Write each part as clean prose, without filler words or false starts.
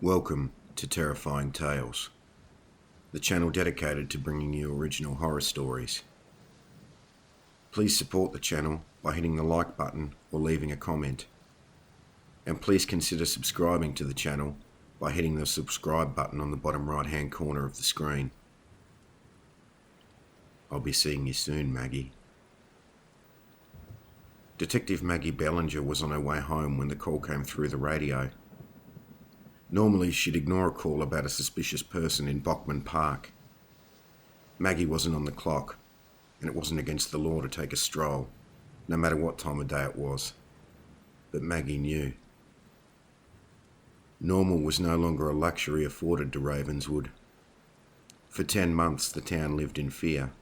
Welcome to Terrifying Tales, the channel dedicated to bringing you original horror stories. Please support the channel by hitting the like button or leaving a comment. And please consider subscribing to the channel by hitting the subscribe button on the bottom right hand corner of the screen. I'll be seeing you soon, Maggie. Detective Maggie Bellinger was on her way home when the call came through the radio. Normally, she'd ignore a call about a suspicious person in Bockman Park. Maggie wasn't on the clock, and it wasn't against the law to take a stroll, no matter what time of day it was. But Maggie knew. Normal was no longer a luxury afforded to Ravenswood. For 10 months, the town lived in fear.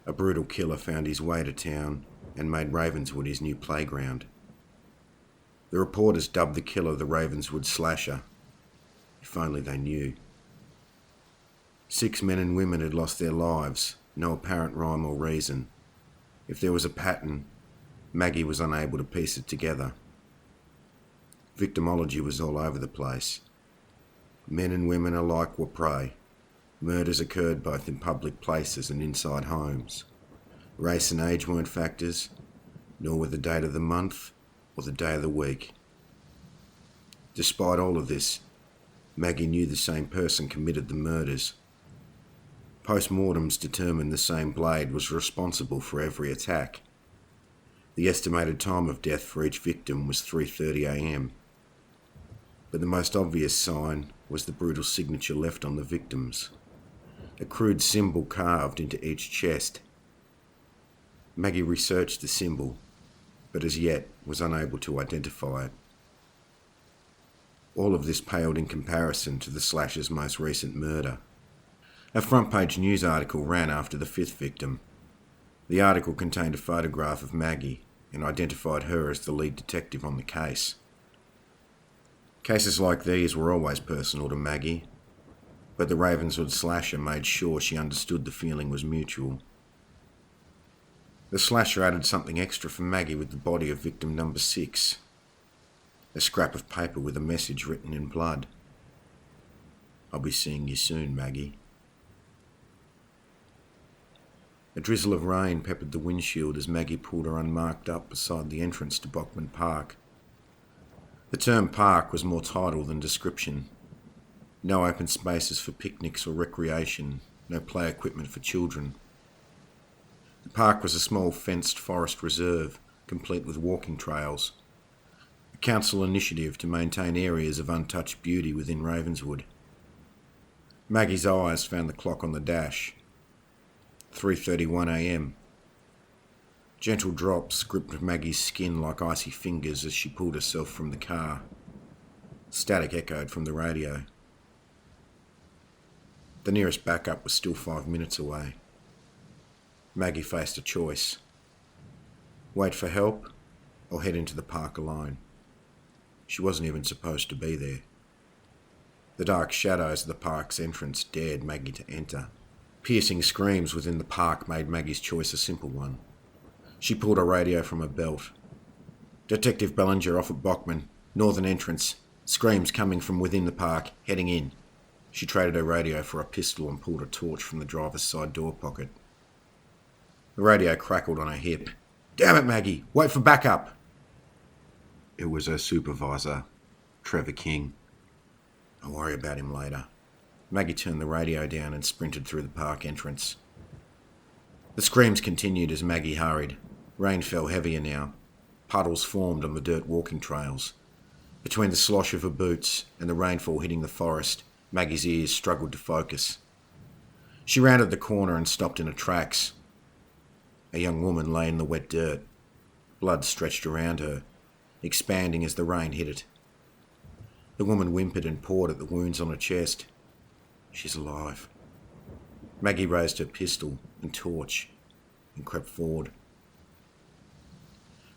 A brutal killer found his way to town and made Ravenswood his new playground. The reporters dubbed the killer the Ravenswood Slasher. If only they knew. 6 men and women had lost their lives, no apparent rhyme or reason. If there was a pattern, Maggie was unable to piece it together. Victimology was all over the place. Men and women alike were prey. Murders occurred both in public places and inside homes. Race and age weren't factors, nor were the date of the month or the day of the week. Despite all of this, Maggie knew the same person committed the murders. Post-mortems determined the same blade was responsible for every attack. The estimated time of death for each victim was 3:30 a.m. But the most obvious sign was the brutal signature left on the victims. A crude symbol carved into each chest. Maggie researched the symbol, but as yet was unable to identify it. All of this paled in comparison to the slasher's most recent murder. A front-page news article ran after the 5th victim. The article contained a photograph of Maggie and identified her as the lead detective on the case. Cases like these were always personal to Maggie, but the Ravenswood Slasher made sure she understood the feeling was mutual. The slasher added something extra for Maggie with the body of victim number 6. A scrap of paper with a message written in blood. I'll be seeing you soon, Maggie. A drizzle of rain peppered the windshield as Maggie pulled her unmarked up beside the entrance to Bockman Park. The term park was more title than description. No open spaces for picnics or recreation, no play equipment for children. The park was a small fenced forest reserve, complete with walking trails. Council initiative to maintain areas of untouched beauty within Ravenswood. Maggie's eyes found the clock on the dash. 3:31 a.m. Gentle drops gripped Maggie's skin like icy fingers as she pulled herself from the car. Static echoed from the radio. The nearest backup was still 5 minutes away. Maggie faced a choice. Wait for help or head into the park alone. She wasn't even supposed to be there. The dark shadows of the park's entrance dared Maggie to enter. Piercing screams within the park made Maggie's choice a simple one. She pulled a radio from her belt. Detective Bellinger off at Bockman, northern entrance. Screams coming from within the park, heading in. She traded her radio for a pistol and pulled a torch from the driver's side door pocket. The radio crackled on her hip. Damn it, Maggie! Wait for backup! It was her supervisor, Trevor King. I'll worry about him later. Maggie turned the radio down and sprinted through the park entrance. The screams continued as Maggie hurried. Rain fell heavier now. Puddles formed on the dirt walking trails. Between the slosh of her boots and the rainfall hitting the forest, Maggie's ears struggled to focus. She rounded the corner and stopped in her tracks. A young woman lay in the wet dirt. Blood stretched around her, expanding as the rain hit it. The woman whimpered and pawed at the wounds on her chest. She's alive. Maggie raised her pistol and torch and crept forward.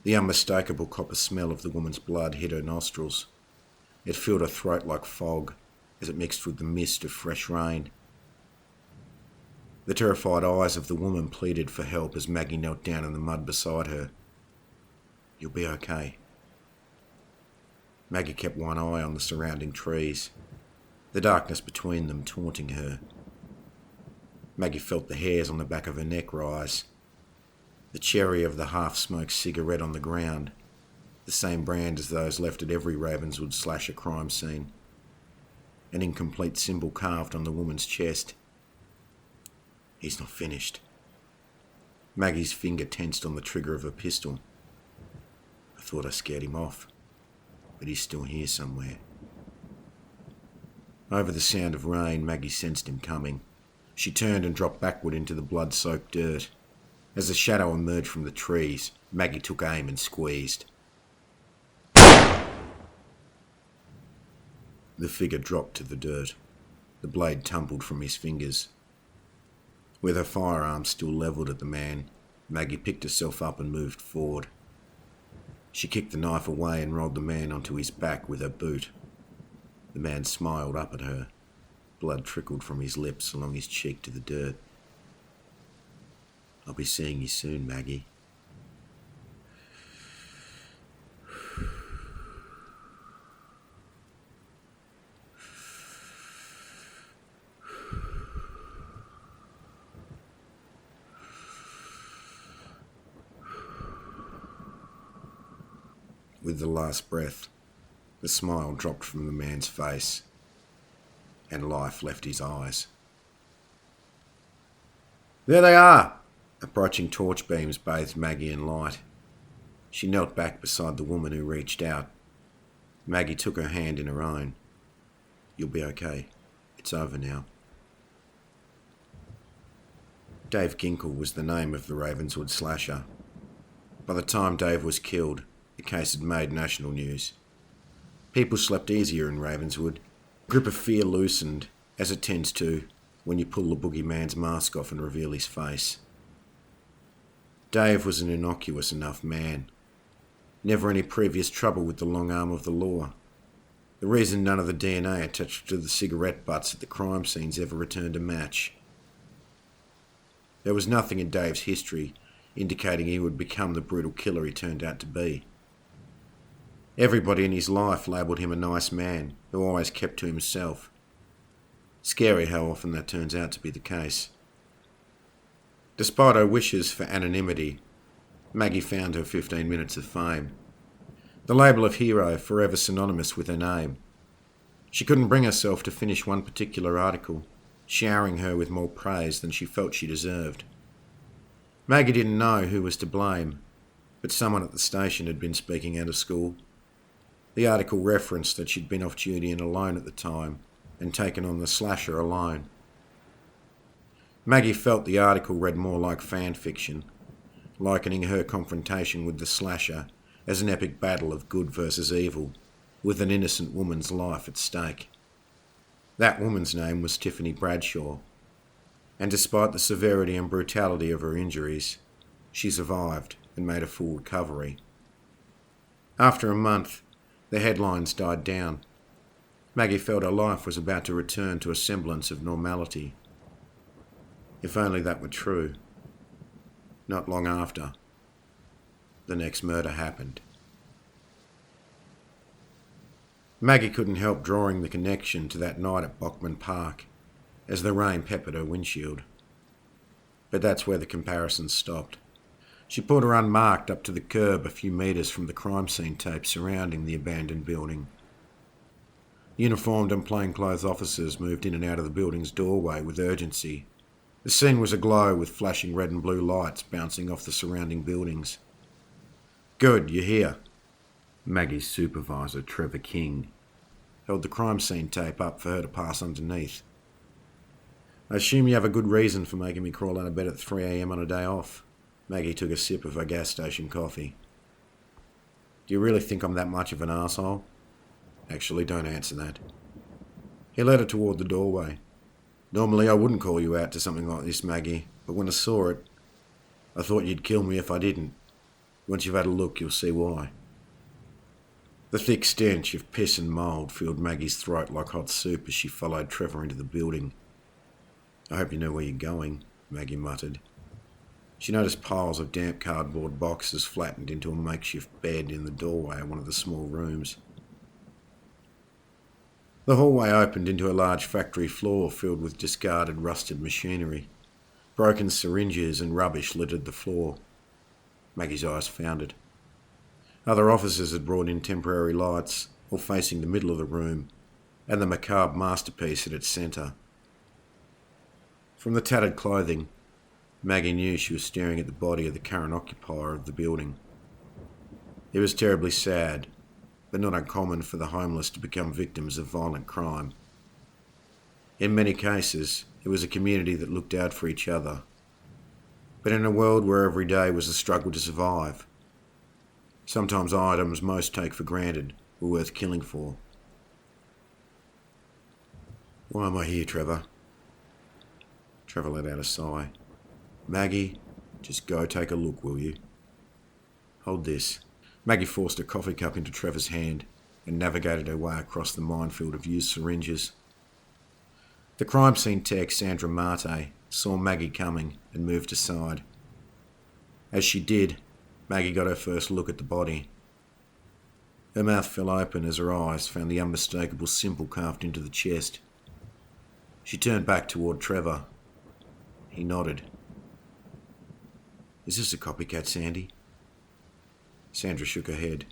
The unmistakable copper smell of the woman's blood hit her nostrils. It filled her throat like fog as it mixed with the mist of fresh rain. The terrified eyes of the woman pleaded for help as Maggie knelt down in the mud beside her. You'll be okay. Maggie kept one eye on the surrounding trees. the darkness between them taunting her. Maggie felt the hairs on the back of her neck rise, the cherry of the half-smoked cigarette on the ground, the same brand as those left at every Ravenswood Slasher crime scene, an incomplete symbol carved on the woman's chest. He's not finished. Maggie's finger tensed on the trigger of her pistol. I thought I scared him off, but he's still here somewhere. Over the sound of rain, Maggie sensed him coming. She turned and dropped backward into the blood-soaked dirt. As the shadow emerged from the trees, Maggie took aim and squeezed. The figure dropped to the dirt. The blade tumbled from his fingers. With her firearm still levelled at the man, Maggie picked herself up and moved forward. She kicked the knife away and rolled the man onto his back with her boot. The man smiled up at her. Blood trickled from his lips along his cheek to the dirt. I'll be seeing you soon, Maggie. With the last breath, the smile dropped from the man's face, and life left his eyes. There they are! Approaching torch beams bathed Maggie in light. She knelt back beside the woman who reached out. Maggie took her hand in her own. You'll be okay. It's over now. Dave Ginkle was the name of the Ravenswood Slasher. By the time Dave was killed, the case had made national news. People slept easier in Ravenswood. A grip of fear loosened, as it tends to, when you pull the boogeyman's mask off and reveal his face. Dave was an innocuous enough man. Never any previous trouble with the long arm of the law. The reason none of the DNA attached to the cigarette butts at the crime scenes ever returned a match. There was nothing in Dave's history indicating he would become the brutal killer he turned out to be. Everybody in his life labelled him a nice man who always kept to himself. Scary how often that turns out to be the case. Despite her wishes for anonymity, Maggie found her 15 minutes of fame. The label of hero forever synonymous with her name. She couldn't bring herself to finish one particular article, showering her with more praise than she felt she deserved. Maggie didn't know who was to blame, but someone at the station had been speaking out of school. The article referenced that she'd been off duty and alone at the time, and taken on the slasher alone. Maggie felt the article read more like fan fiction, likening her confrontation with the slasher as an epic battle of good versus evil, with an innocent woman's life at stake. That woman's name was Tiffany Bradshaw, and despite the severity and brutality of her injuries, she survived and made a full recovery. After a month, the headlines died down. Maggie felt her life was about to return to a semblance of normality. If only that were true. Not long after, the next murder happened. Maggie couldn't help drawing the connection to that night at Bockman Park as the rain peppered her windshield. But that's where the comparison stopped. She put her unmarked up to the curb a few metres from the crime scene tape surrounding the abandoned building. Uniformed and plainclothes officers moved in and out of the building's doorway with urgency. The scene was aglow with flashing red and blue lights bouncing off the surrounding buildings. Good, you're here. Maggie's supervisor, Trevor King, held the crime scene tape up for her to pass underneath. I assume you have a good reason for making me crawl out of bed at 3 a.m. on a day off. Maggie took a sip of her gas station coffee. Do you really think I'm that much of an arsehole? Actually, don't answer that. He led her toward the doorway. Normally I wouldn't call you out to something like this, Maggie, but when I saw it, I thought you'd kill me if I didn't. Once you've had a look, you'll see why. The thick stench of piss and mould filled Maggie's throat like hot soup as she followed Trevor into the building. I hope you know where you're going, Maggie muttered. She noticed piles of damp cardboard boxes flattened into a makeshift bed in the doorway of one of the small rooms. The hallway opened into a large factory floor filled with discarded, rusted machinery. Broken syringes and rubbish littered the floor. Maggie's eyes foundered. Other officers had brought in temporary lights, all facing the middle of the room, and the macabre masterpiece at its centre. From the tattered clothing, Maggie knew she was staring at the body of the current occupier of the building. It was terribly sad, but not uncommon for the homeless to become victims of violent crime. In many cases, it was a community that looked out for each other. But in a world where every day was a struggle to survive, sometimes items most take for granted were worth killing for. Why am I here, Trevor? Trevor let out a sigh. Maggie, just go take a look, will you? Hold this. Maggie forced a coffee cup into Trevor's hand and navigated her way across the minefield of used syringes. The crime scene tech, Sandra Marte, saw Maggie coming and moved aside. As she did, Maggie got her first look at the body. Her mouth fell open as her eyes found the unmistakable symbol carved into the chest. She turned back toward Trevor. He nodded. Is this a copycat, Sandy? Sandra shook her head.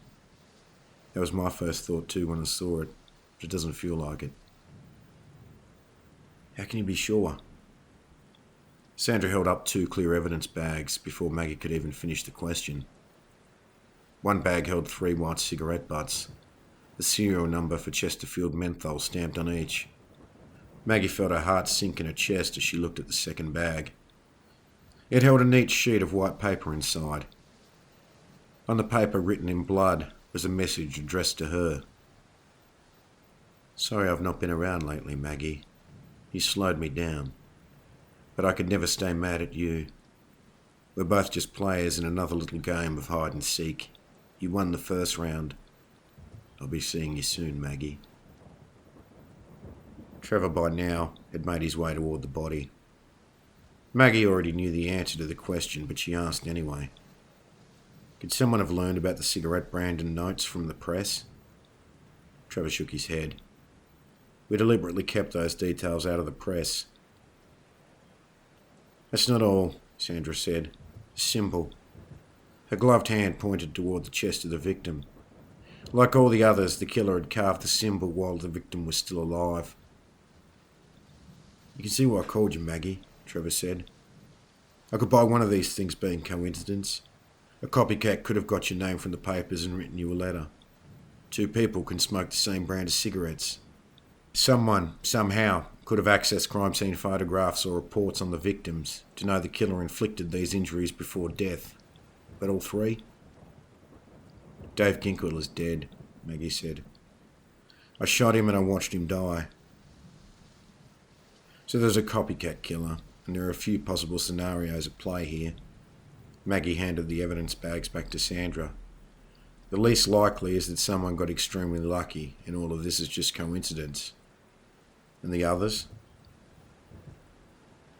That was my first thought too when I saw it, but it doesn't feel like it. How can you be sure? Sandra held up 2 clear evidence bags before Maggie could even finish the question. One bag held 3 white cigarette butts, the serial number for Chesterfield menthol stamped on each. Maggie felt her heart sink in her chest as she looked at the second bag. It held a neat sheet of white paper inside. On the paper, written in blood, was a message addressed to her. Sorry I've not been around lately, Maggie. You slowed me down. But I could never stay mad at you. We're both just players in another little game of hide and seek. You won the first round. I'll be seeing you soon, Maggie. Trevor by now had made his way toward the body. Maggie already knew the answer to the question, but she asked anyway. Could someone have learned about the cigarette brand and notes from the press? Trevor shook his head. We deliberately kept those details out of the press. That's not all, Sandra said. A symbol. Her gloved hand pointed toward the chest of the victim. Like all the others, the killer had carved the symbol while the victim was still alive. You can see why I called you, Maggie, Trevor said. I could buy one of these things being coincidence. A copycat could have got your name from the papers and written you a letter. 2 people can smoke the same brand of cigarettes. Someone, somehow, could have accessed crime scene photographs or reports on the victims to know the killer inflicted these injuries before death. But all 3? Dave Ginkle is dead, Maggie said. I shot him and I watched him die. So there's a copycat killer, and there are a few possible scenarios at play here. Maggie handed the evidence bags back to Sandra. The least likely is that someone got extremely lucky and all of this is just coincidence. And the others?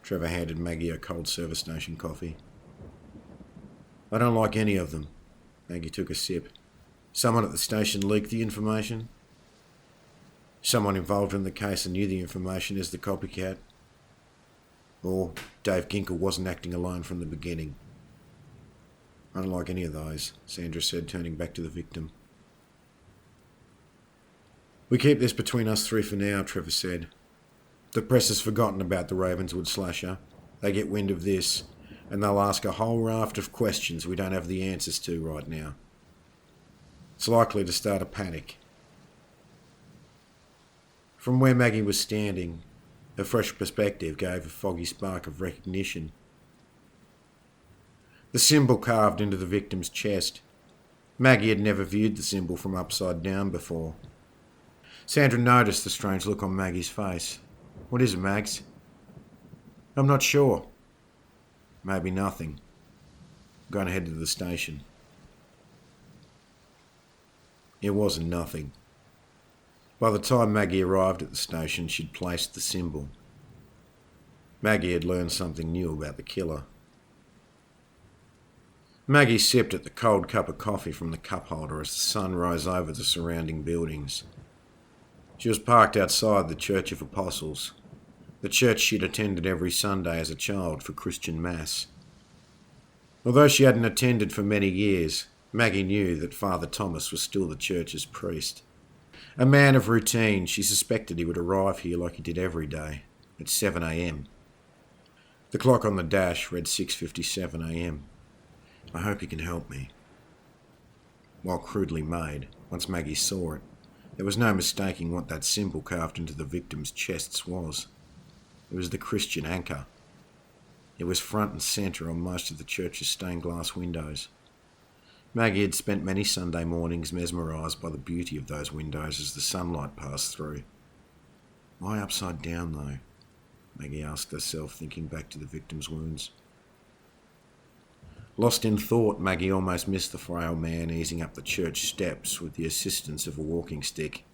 Trevor handed Maggie a cold service station coffee. I don't like any of them. Maggie took a sip. Someone at the station leaked the information. Someone involved in the case and knew the information is the copycat. Or Dave Ginkle wasn't acting alone from the beginning. I don't like any of those, Sandra said, turning back to the victim. We keep this between us 3 for now, Trevor said. The press has forgotten about the Ravenswood Slasher. They get wind of this, and they'll ask a whole raft of questions we don't have the answers to right now. It's likely to start a panic. From where Maggie was standing, a fresh perspective gave a foggy spark of recognition. The symbol carved into the victim's chest. Maggie had never viewed the symbol from upside down before. Sandra noticed the strange look on Maggie's face. What is it, Mags? I'm not sure. Maybe nothing. I'm going to head to the station. It wasn't nothing. By the time Maggie arrived at the station, she'd placed the symbol. Maggie had learned something new about the killer. Maggie sipped at the cold cup of coffee from the cup holder as the sun rose over the surrounding buildings. She was parked outside the Church of Apostles, the church she'd attended every Sunday as a child for Christian Mass. Although she hadn't attended for many years, Maggie knew that Father Thomas was still the church's priest. A man of routine, she suspected he would arrive here like he did every day, at 7 a.m. The clock on the dash read 6:57 a.m. I hope you can help me. While crudely made, once Maggie saw it, there was no mistaking what that symbol carved into the victims' chests was. It was the Christian anchor. It was front and centre on most of the church's stained glass windows. Maggie had spent many Sunday mornings mesmerised by the beauty of those windows as the sunlight passed through. Why upside down, though? Maggie asked herself, thinking back to the victim's wounds. Lost in thought, Maggie almost missed the frail man easing up the church steps with the assistance of a walking stick.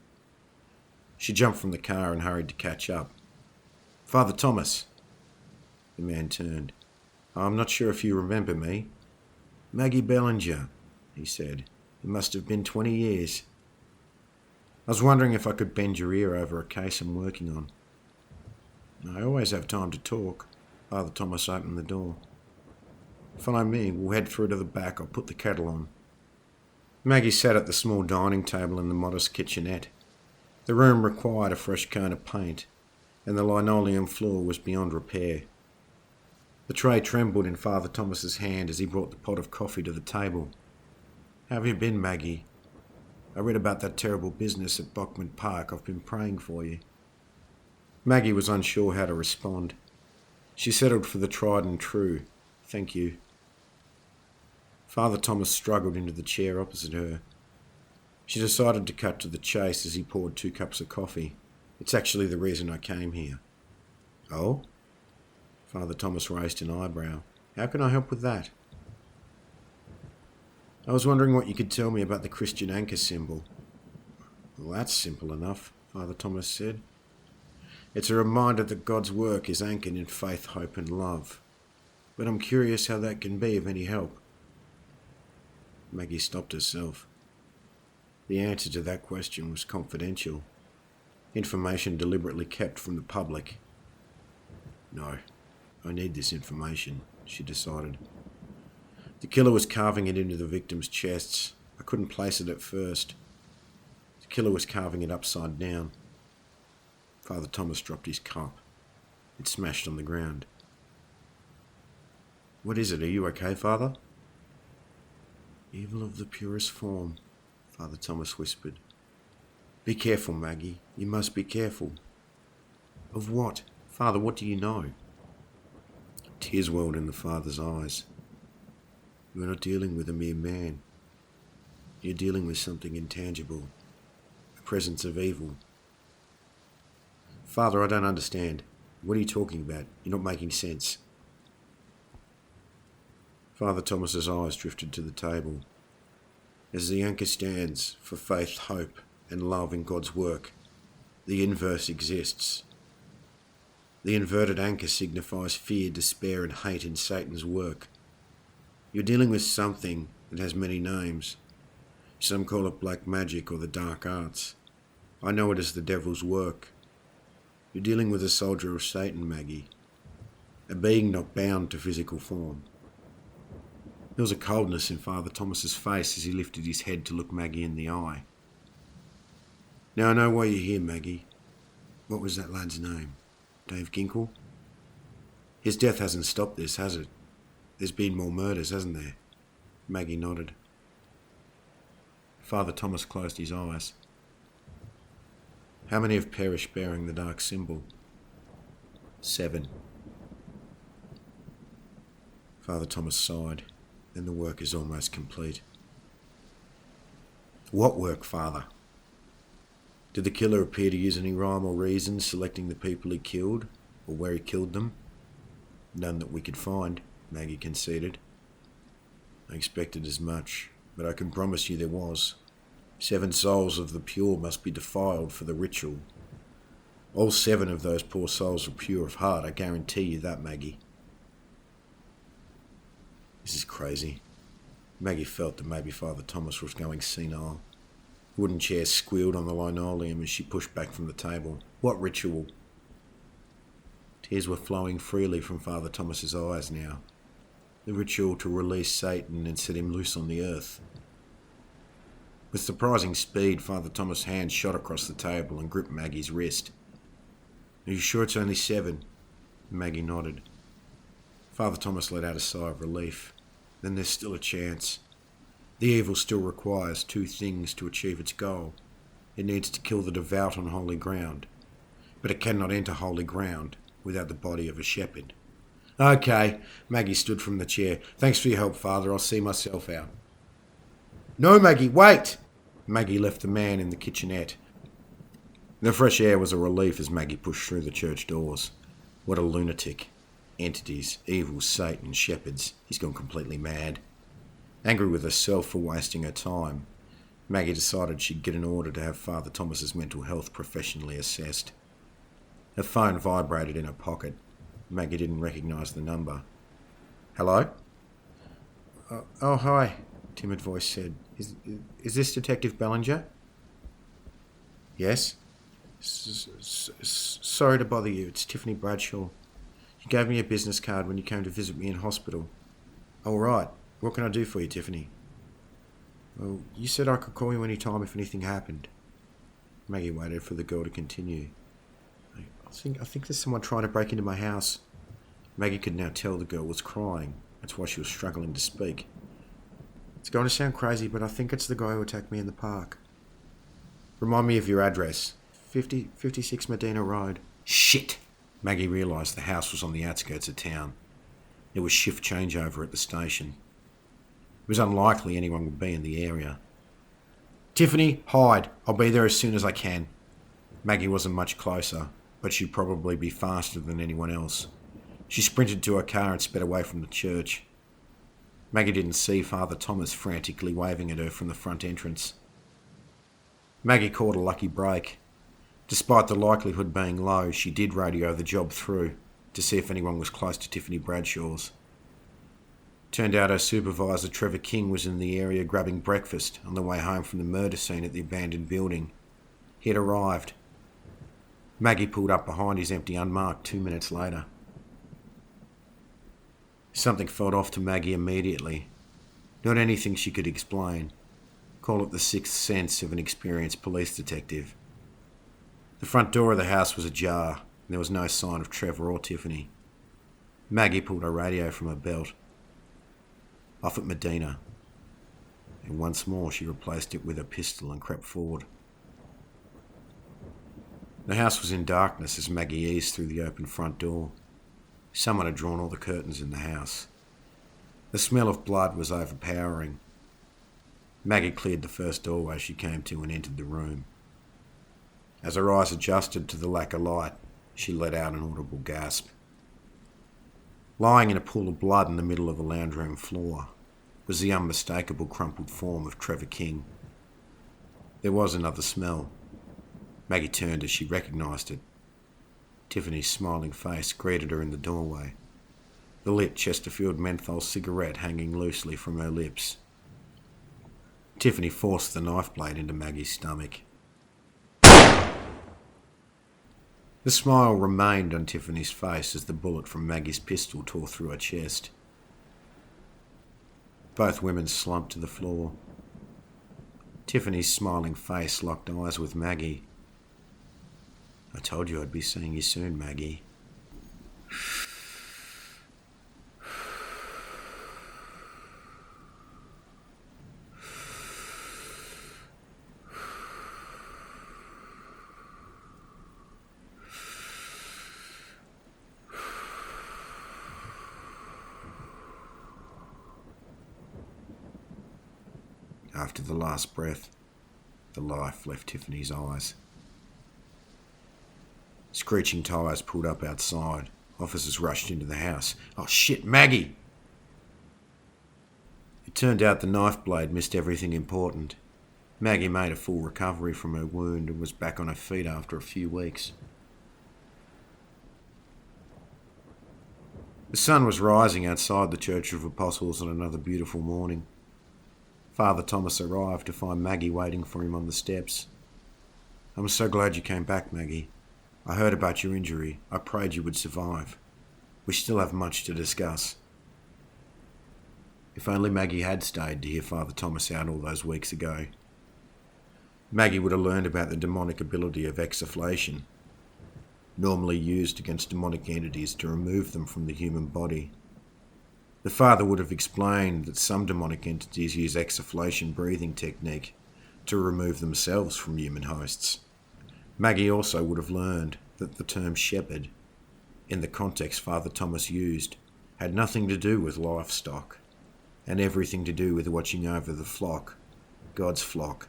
She jumped from the car and hurried to catch up. "Father Thomas." The man turned. "I'm not sure if you remember me." "Maggie Bellinger," he said. "It must have been 20 years. I was wondering if I could bend your ear over a case I'm working on." "I always have time to talk." Father Thomas opened the door. "Follow me. We'll head through to the back. I'll put the kettle on." Maggie sat at the small dining table in the modest kitchenette. The room required a fresh coat of paint, and the linoleum floor was beyond repair. The tray trembled in Father Thomas's hand as he brought the pot of coffee to the table. "How have you been, Maggie? I read about that terrible business at Bockman Park. I've been praying for you." Maggie was unsure how to respond. She settled for the tried and true, "Thank you." Father Thomas struggled into the chair opposite her. She decided to cut to the chase as he poured 2 cups of coffee. "It's actually the reason I came here." "Oh?" Father Thomas raised an eyebrow. "How can I help with that?" "I was wondering what you could tell me about the Christian anchor symbol." "Well, that's simple enough," Father Thomas said. "It's a reminder that God's work is anchored in faith, hope and love. But I'm curious how that can be of any help." Maggie stopped herself. The answer to that question was confidential. Information deliberately kept from the public. "No, I need this information," she decided. "The killer was carving it into the victims' chests. I couldn't place it at first. The killer was carving it upside down." Father Thomas dropped his cup. It smashed on the ground. "What is it? Are you okay, Father?" "Evil of the purest form," Father Thomas whispered. "Be careful, Maggie. You must be careful." "Of what? Father, what do you know?" Tears welled in the father's eyes. "You are not dealing with a mere man. You're dealing with something intangible, a presence of evil." "Father, I don't understand. What are you talking about? You're not making sense." Father Thomas's eyes drifted to the table. "As the anchor stands for faith, hope, and love in God's work, the inverse exists. The inverted anchor signifies fear, despair, and hate in Satan's work. You're dealing with something that has many names. Some call it black magic or the dark arts. I know it as the devil's work. You're dealing with a soldier of Satan, Maggie, a being not bound to physical form." There was a coldness in Father Thomas's face as he lifted his head to look Maggie in the eye. "Now I know why you're here, Maggie. What was that lad's name? Dave Ginkle? His death hasn't stopped this, has it? There's been more murders, hasn't there?" Maggie nodded. Father Thomas closed his eyes. "How many have perished bearing the dark symbol?" 7. Father Thomas sighed. "Then the work is almost complete." "What work, Father?" "Did the killer appear to use any rhyme or reason selecting the people he killed, or where he killed them?" "None that we could find," Maggie conceded. "I expected as much, but I can promise you there was. 7 souls of the pure must be defiled for the ritual. All 7 of those poor souls are pure of heart, I guarantee you that, Maggie." This is crazy. Maggie felt that maybe Father Thomas was going senile. Wooden chair squealed on the linoleum as she pushed back from the table. What ritual? Tears were flowing freely from Father Thomas's eyes now. The ritual to release Satan and set him loose on the earth. With surprising speed, Father Thomas' hand shot across the table and gripped Maggie's wrist. Are you sure it's only 7? Maggie nodded. Father Thomas let out a sigh of relief. Then there's still a chance. The evil still requires 2 things to achieve its goal. It needs to kill the devout on holy ground, but it cannot enter holy ground without the body of a shepherd. Okay, Maggie stood from the chair. Thanks for your help, Father. I'll see myself out. No, Maggie, wait! Maggie left the man in the kitchenette. The fresh air was a relief as Maggie pushed through the church doors. What a lunatic. Entities, evil, Satan, shepherds. He's gone completely mad. Angry with herself for wasting her time, Maggie decided she'd get an order to have Father Thomas's mental health professionally assessed. Her phone vibrated in her pocket. Maggie didn't recognise the number. Hello? Oh, hi, timid voice said. Is this Detective Bellinger? Yes? Sorry to bother you. It's Tiffany Bradshaw. You gave me a business card when you came to visit me in hospital. All right. What can I do for you, Tiffany? Well, you said I could call you any time if anything happened. Maggie waited for the girl to continue. I think there's someone trying to break into my house. Maggie could now tell the girl was crying. That's why she was struggling to speak. It's going to sound crazy, but I think it's the guy who attacked me in the park. Remind me of your address. 56 Medina Road. Shit! Maggie realised the house was on the outskirts of town. There was shift changeover at the station. It was unlikely anyone would be in the area. Tiffany, hide. I'll be there as soon as I can. Maggie wasn't much closer, but she'd probably be faster than anyone else. She sprinted to her car and sped away from the church. Maggie didn't see Father Thomas frantically waving at her from the front entrance. Maggie caught a lucky break. Despite the likelihood being low, she did radio the job through to see if anyone was close to Tiffany Bradshaw's. Turned out her supervisor, Trevor King, was in the area grabbing breakfast on the way home from the murder scene at the abandoned building. He had arrived. Maggie pulled up behind his empty unmarked 2 minutes later. Something felt off to Maggie immediately. Not anything she could explain. Call it the sixth sense of an experienced police detective. The front door of the house was ajar, and there was no sign of Trevor or Tiffany. Maggie pulled her radio from her belt. Off at Medina. And once more she replaced it with a pistol and crept forward. The house was in darkness as Maggie eased through the open front door. Someone had drawn all the curtains in the house. The smell of blood was overpowering. Maggie cleared the first doorway she came to and entered the room. As her eyes adjusted to the lack of light, she let out an audible gasp. Lying in a pool of blood in the middle of the lounge room floor was the unmistakable crumpled form of Trevor King. There was another smell. Maggie turned as she recognised it. Tiffany's smiling face greeted her in the doorway, the lit Chesterfield menthol cigarette hanging loosely from her lips. Tiffany forced the knife blade into Maggie's stomach. The smile remained on Tiffany's face as the bullet from Maggie's pistol tore through her chest. Both women slumped to the floor. Tiffany's smiling face locked eyes with Maggie. I told you I'd be seeing you soon, Maggie. After the last breath, the life left Tiffany's eyes. Screeching tyres pulled up outside. Officers rushed into the house. Oh shit, Maggie! It turned out the knife blade missed everything important. Maggie made a full recovery from her wound and was back on her feet after a few weeks. The sun was rising outside the Church of Apostles on another beautiful morning. Father Thomas arrived to find Maggie waiting for him on the steps. "I'm so glad you came back, Maggie. I heard about your injury. I prayed you would survive. We still have much to discuss." If only Maggie had stayed to hear Father Thomas out all those weeks ago. Maggie would have learned about the demonic ability of exfoliation, normally used against demonic entities to remove them from the human body. The father would have explained that some demonic entities use exfoliation breathing technique to remove themselves from human hosts. Maggie also would have learned that the term shepherd, in the context Father Thomas used, had nothing to do with livestock, and everything to do with watching over the flock, God's flock,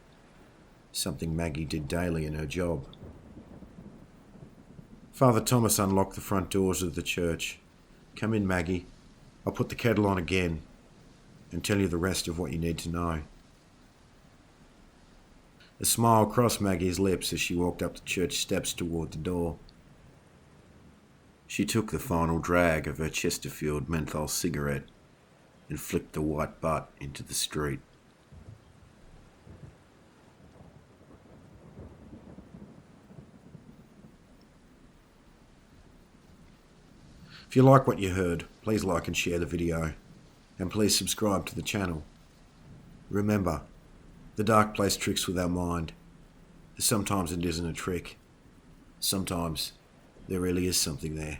something Maggie did daily in her job. Father Thomas unlocked the front doors of the church. "Come in, Maggie. I'll put the kettle on again and tell you the rest of what you need to know." A smile crossed Maggie's lips as she walked up the church steps toward the door. She took the final drag of her Chesterfield menthol cigarette and flicked the white butt into the street. If you like what you heard, please like and share the video, and please subscribe to the channel. Remember, the dark plays tricks with our mind. Sometimes it isn't a trick. Sometimes there really is something there.